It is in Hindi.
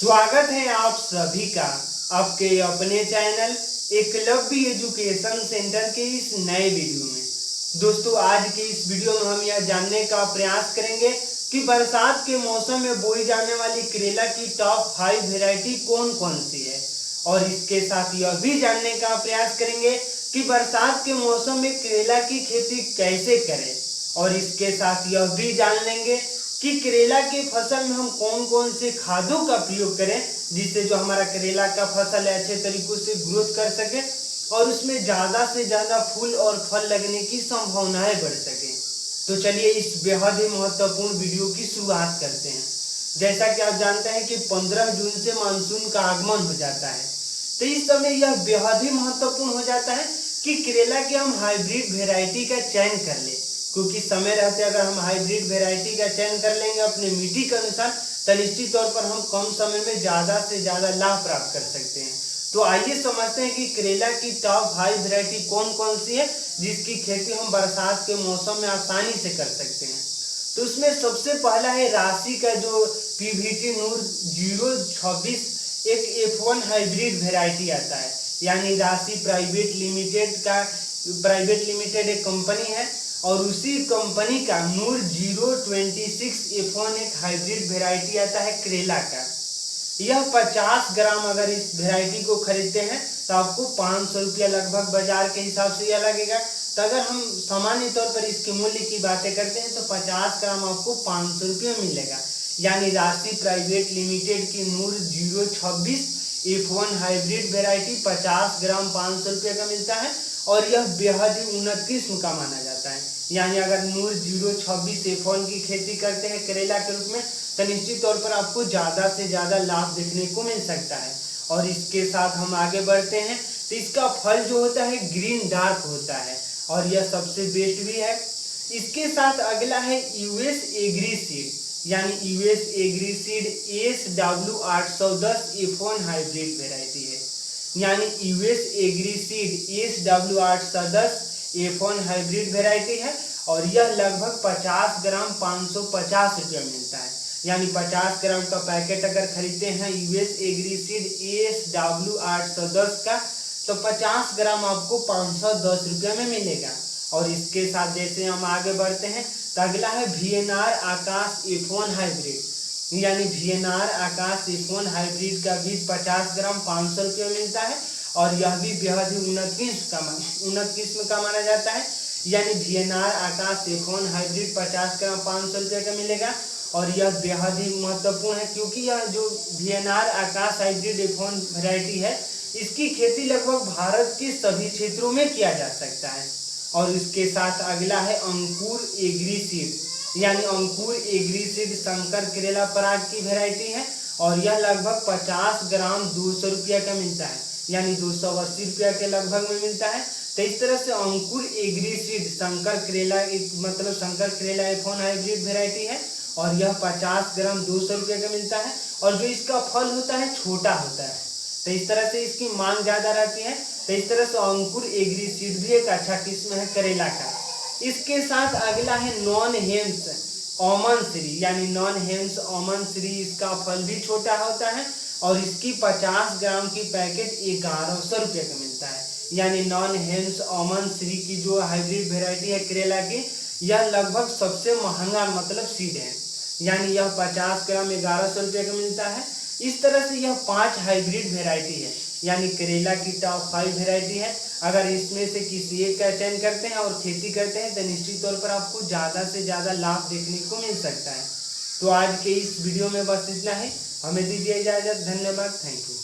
स्वागत है आप सभी का आपके अपने चैनल एकलव्य एजुकेशन सेंटर के इस नए वीडियो में। दोस्तों, आज के इस वीडियो में हम यह जानने का प्रयास करेंगे कि बरसात के मौसम में बोई जाने वाली करेला की टॉप 5 वैरायटी कौन कौन सी है, और इसके साथ यह भी जानने का प्रयास करेंगे कि बरसात के मौसम में करेला की खेती कैसे करें, और इसके साथ यह भी जान लेंगे कि करेला के फसल में हम कौन कौन से खादों का प्रयोग करें जिससे जो हमारा करेला का फसल है अच्छे तरीकों से ग्रोथ कर सके और उसमें ज्यादा से ज्यादा फूल और फल लगने की संभावनाएं बढ़ सके। तो चलिए इस बेहद ही महत्वपूर्ण वीडियो की शुरुआत करते हैं। जैसा कि आप जानते हैं कि 15 जून से मानसून का आगमन हो जाता है, तो इस समय यह बेहद ही महत्वपूर्ण हो जाता है कि करेला की हम हाइब्रिड वेराइटी का चयन कर ले, क्योंकि समय रहते अगर हम हाइब्रिड वेराइटी का चयन कर लेंगे अपने मिट्टी के अनुसार तो निश्चित तौर पर हम कम समय में ज्यादा से ज्यादा लाभ प्राप्त कर सकते हैं। तो आइए समझते हैं कि करेला की टॉप 5 वैरायटी कौन कौन सी है जिसकी खेती हम बरसात के मौसम में आसानी से कर सकते हैं। तो उसमें सबसे पहला है राशि का जो पीवीटी नूर 026 एक F1 हाइब्रिड वेराइटी आता है, यानी राशि प्राइवेट लिमिटेड एक कंपनी है और उसी कंपनी का नूर 026 F1 एक हाइब्रिड वेराइटी आता है करेला का। यह 50 ग्राम अगर इस वेराइटी को खरीदते हैं तो आपको 500 रुपया लगभग बाजार के हिसाब से यह लगेगा। तो अगर हम सामान्य तौर पर इसके मूल्य की बातें करते हैं तो 50 ग्राम आपको 500 रुपया मिलेगा, यानी राशि प्राइवेट लिमिटेड की नूर 026 F1 हाइब्रिड वेराइटी 50 ग्राम 500 रुपये का मिलता है और यह बेहद ही उन्नत किस्म का माना जाता है। यानी अगर नूर 026 F1 की खेती करते हैं करेला के रूप में तो निश्चित तौर पर आपको ज्यादा से ज्यादा लाभ देखने को मिल सकता है। और इसके साथ हम आगे बढ़ते हैं तो इसका फल जो होता है ग्रीन डार्क होता है और यह सबसे बेस्ट भी है। इसके साथ अगला है यूएस एग्री सीड, यानी US agri seed SW810 F1 hybrid variety है, यानी US agri seed SW810 F1 hybrid variety है और यह लगभग 50 ग्राम 550 रुपया मिलता है। यानी 50 ग्राम का पैकेट अगर खरीदते हैं यूएस एग्री सीड SW810 का तो 50 ग्राम आपको 510 रुपया में मिलेगा। और इसके साथ जैसे हम आगे बढ़ते हैं तो अगला है VNR आकाश F1 हाइब्रिड, यानी VNR आकाश F1 हाइब्रिड का बीज 50 ग्राम 500 रुपये मिलता है और यह भी बेहद ही उन्नत किस्म का माना जाता है। यानी VNR आकाश F1 हाइब्रिड 50 ग्राम 500 रुपये का मिलेगा और यह बेहद ही महत्वपूर्ण है, क्योंकि यह जो VNR आकाश हाइब्रिड F1 वैरायटी है इसकी खेती लगभग भारत के सभी क्षेत्रों में किया जा सकता है। और इसके साथ अगला है अंकुर एग्री सीड, यानी अंकुर एग्री सीड शंकर करेला पराग की वैरायटी है और यह लगभग 50 ग्राम 200 रुपया का मिलता है, यानी 280 रुपया के लगभग में मिलता है। तो इस तरह से अंकुर एग्री सीड शंकर करेला F1 हाइब्रिड वेराइटी है और यह 50 ग्राम 200 रुपये का मिलता है और जो इसका फल होता है छोटा होता है, तो इस तरह से इसकी मांग ज्यादा रहती है। तो इस तरह से अंकुर एग्री सीड भी एक अच्छा किस्म है करेला का। इसके साथ अगला है नॉन हेम्स ओमन श्री, यानी नॉन हेम्स ओमन श्री, इसका फल भी छोटा होता है और इसकी 50 ग्राम की पैकेट 1100 रुपये का मिलता है। यानी नॉन हेम्स ओमन श्री की जो हाइब्रिड वेराइटी है करेला की, यह लगभग सबसे महंगा मतलब सीड है, यानी यह 50 ग्राम 1100 रुपये का मिलता है। इस तरह से यह 5 हाइब्रिड वेराइटी है, यानी करेला की टॉप 5 वेराइटी है। अगर इसमें से किसी एक का चयन करते हैं और खेती करते हैं तो निश्चित तौर पर आपको ज्यादा से ज्यादा लाभ देखने को मिल सकता है। तो आज के इस वीडियो में बस इतना ही, हमें दीजिए इजाजत। धन्यवाद, थैंक यू।